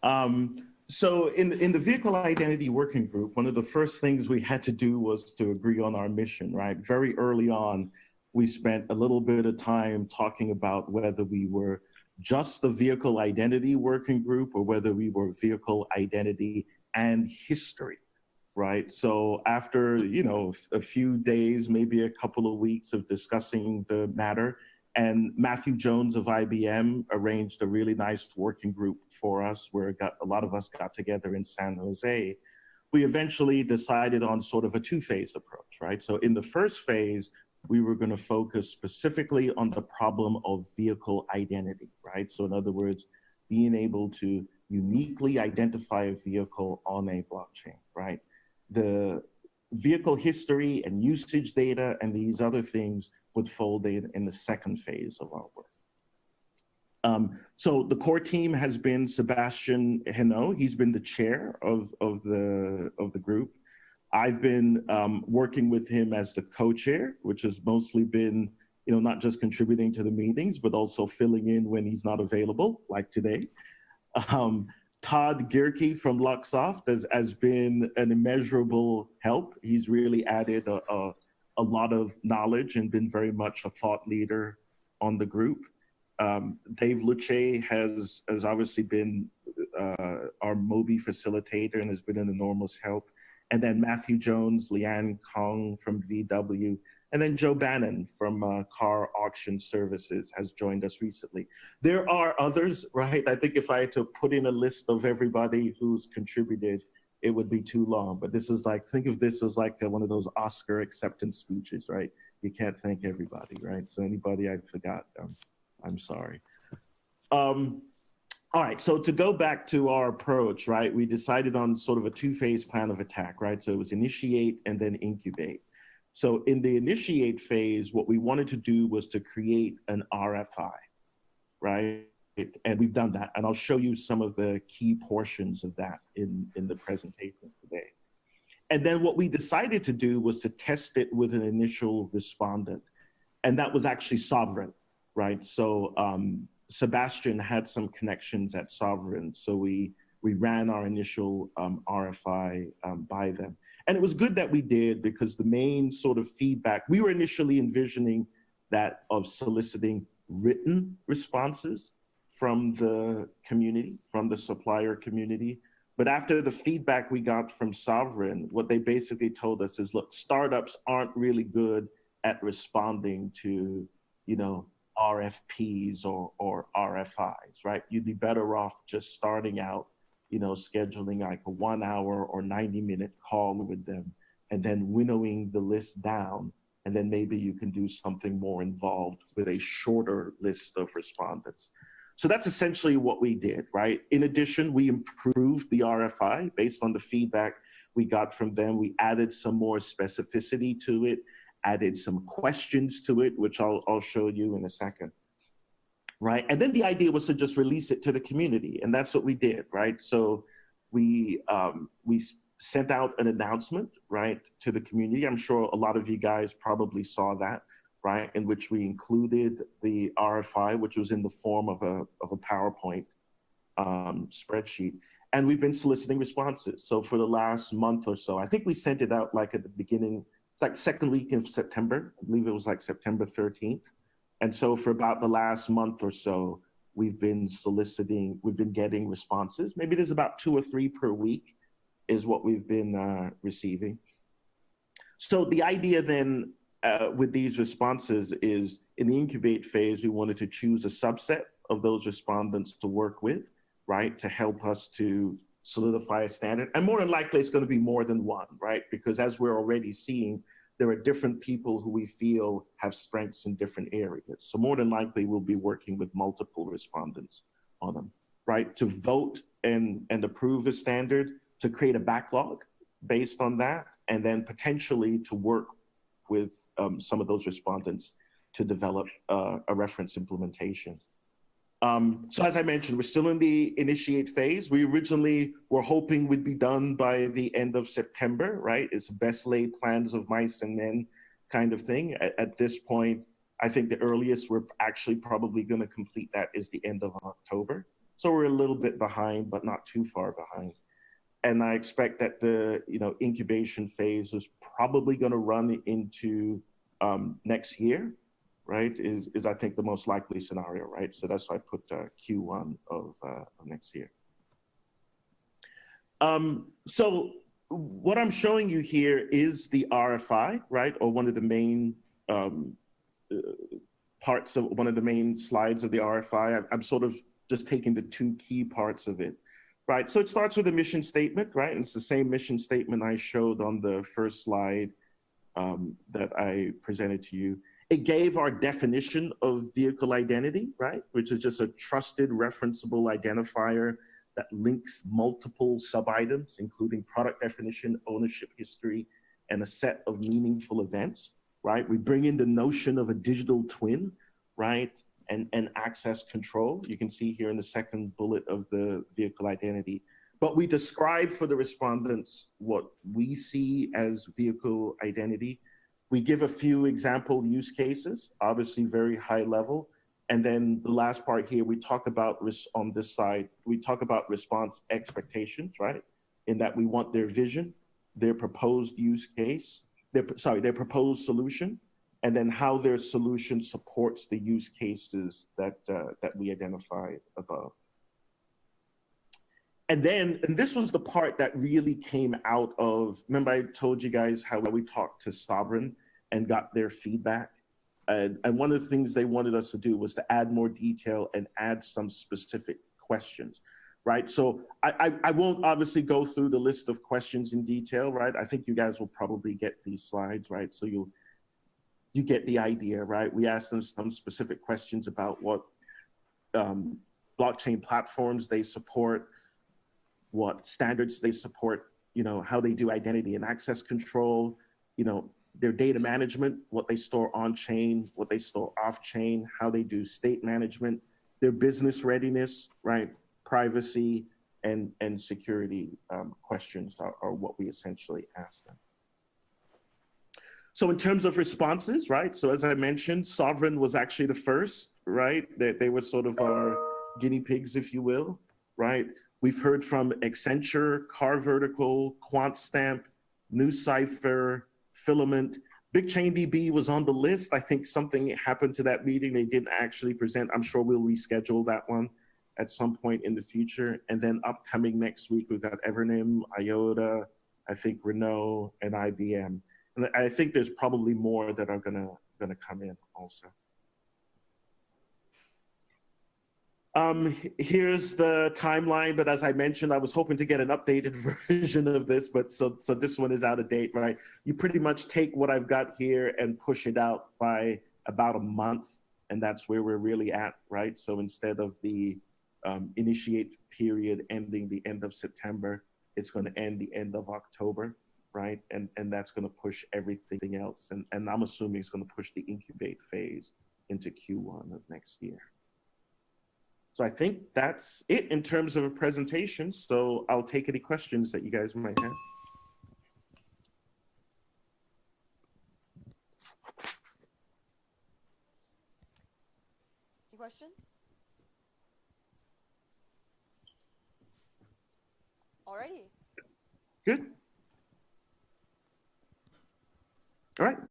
Um, so in the vehicle identity working group, one of the first things we had to do was to agree on our mission, right? Very early on, we spent a little bit of time talking about whether we were just the vehicle identity working group or whether we were vehicle identity and history, right? So after, a few days, maybe a couple of weeks of discussing the matter, and Matthew Jones of IBM arranged a really nice working group for us where a lot of us got together in San Jose. We eventually decided on sort of a two-phase approach, right? So in the first phase, we were going to focus specifically on the problem of vehicle identity, right? So in other words, being able to uniquely identify a vehicle on a blockchain, right? The vehicle history and usage data and these other things would fold in the second phase of our work. So the core team has been Sebastian Henault. He's been the chair of the group. I've been working with him as the co-chair, which has mostly been, not just contributing to the meetings, but also filling in when he's not available, like today. Todd Gierke from Luxoft has been an immeasurable help. He's really added a lot of knowledge and been very much a thought leader on the group. Dave Luce has obviously been our MOBI facilitator and has been an enormous help. And then Matthew Jones, Lian Kong from VW, and then Joe Bannon from Car Auction Services has joined us recently. There are others, right? I think if I had to put in a list of everybody who's contributed, it would be too long. But this is like, think of this as like one of those Oscar acceptance speeches, right? You can't thank everybody, right? So anybody I forgot, I'm sorry. All right, so to go back to our approach, right, we decided on sort of a two-phase plan of attack, right? So it was initiate and then incubate. So in the initiate phase, what we wanted to do was to create an RFI, right? And we've done that. And I'll show you some of the key portions of that in the presentation today. And then what we decided to do was to test it with an initial respondent. And that was actually Sovereign, right? So Sebastian had some connections at Sovereign. So we ran our initial RFI by them. And it was good that we did because the main sort of feedback, we were initially envisioning that of soliciting written responses from the community, from the supplier community. But after the feedback we got from Sovereign, what they basically told us is, look, startups aren't really good at responding to, RFPs or RFIs, right? You'd be better off just starting out, scheduling like a 1 hour or 90-minute call with them and then winnowing the list down. And then maybe you can do something more involved with a shorter list of respondents. So that's essentially what we did, right? In addition, we improved the RFI based on the feedback we got from them. We added some more specificity to it, added some questions to it, which I'll show you in a second, right? And then the idea was to just release it to the community, and that's what we did, right? So we sent out an announcement, right, to the community. I'm sure a lot of you guys probably saw that, right, in which we included the RFI, which was in the form of a PowerPoint spreadsheet. And we've been soliciting responses. So for the last month or so, I think we sent it out like at the beginning, it's like second week of September. I believe it was like September 13th. And so for about the last month or so, we've been getting responses. Maybe there's about 2 or 3 per week is what we've been receiving. So the idea then with these responses is in the incubate phase, we wanted to choose a subset of those respondents to work with, right, to help us to solidify a standard. And more than likely, it's going to be more than one, right? Because as we're already seeing, there are different people who we feel have strengths in different areas. So more than likely, we'll be working with multiple respondents on them, right? To vote and approve a standard, to create a backlog based on that, and then potentially to work with some of those respondents to develop a reference implementation. So as I mentioned, we're still in the initiate phase. We originally were hoping we'd be done by the end of September, right? It's best laid plans of mice and men kind of thing. At this point, I think the earliest we're actually probably going to complete that is the end of October. So we're a little bit behind, but not too far behind. And I expect that the incubation phase is probably going to run into next year, right? Is I think the most likely scenario, right? So that's why I put Q1 of next year. So what I'm showing you here is the RFI, right? Or one of the main parts of one of the main slides of the RFI. I'm sort of just taking the two key parts of it, right? So it starts with a mission statement, right? And it's the same mission statement I showed on the first slide that I presented to you. It gave our definition of vehicle identity, right? Which is just a trusted referenceable identifier that links multiple sub-items, including product definition, ownership history, and a set of meaningful events, right? We bring in the notion of a digital twin, right? And access control. You can see here in the second bullet of the vehicle identity. But we describe for the respondents what we see as vehicle identity. We give a few example use cases, obviously very high level. And then the last part here, we talk about, on this side, we talk about response expectations, right? In that we want their vision, their proposed use case, their proposed solution, and then how their solution supports the use cases that we identified above. And this was the part that really came out of, remember I told you guys how we talked to Sovereign and got their feedback? And one of the things they wanted us to do was to add more detail and add some specific questions, right? So I won't obviously go through the list of questions in detail, right? I think you guys will probably get these slides, right? So you get the idea, right? We asked them some specific questions about what blockchain platforms they support, what standards they support, how they do identity and access control, their data management, what they store on chain, what they store off chain, how they do state management, their business readiness, right? Privacy and security questions are what we essentially ask them. So in terms of responses, right? So as I mentioned, Sovereign was actually the first, right? They were sort of our guinea pigs, if you will, right? We've heard from Accenture, Car Vertical, QuantStamp, NewCipher, Filament. BigChainDB was on the list. I think something happened to that meeting. They didn't actually present. I'm sure we'll reschedule that one at some point in the future. And then upcoming next week, we've got Evernym, IOTA, I think Renault, and IBM. And I think there's probably more that are gonna come in also. Here's the timeline, but as I mentioned, I was hoping to get an updated version of this, but so this one is out of date, right? You pretty much take what I've got here and push it out by about a month, and that's where we're really at, right? So instead of the initiate period ending the end of September, it's going to end the end of October, right? And that's going to push everything else, and I'm assuming it's going to push the incubate phase into Q1 of next year. So I think that's it in terms of a presentation. So I'll take any questions that you guys might have. Any questions? Alrighty. Good. All right.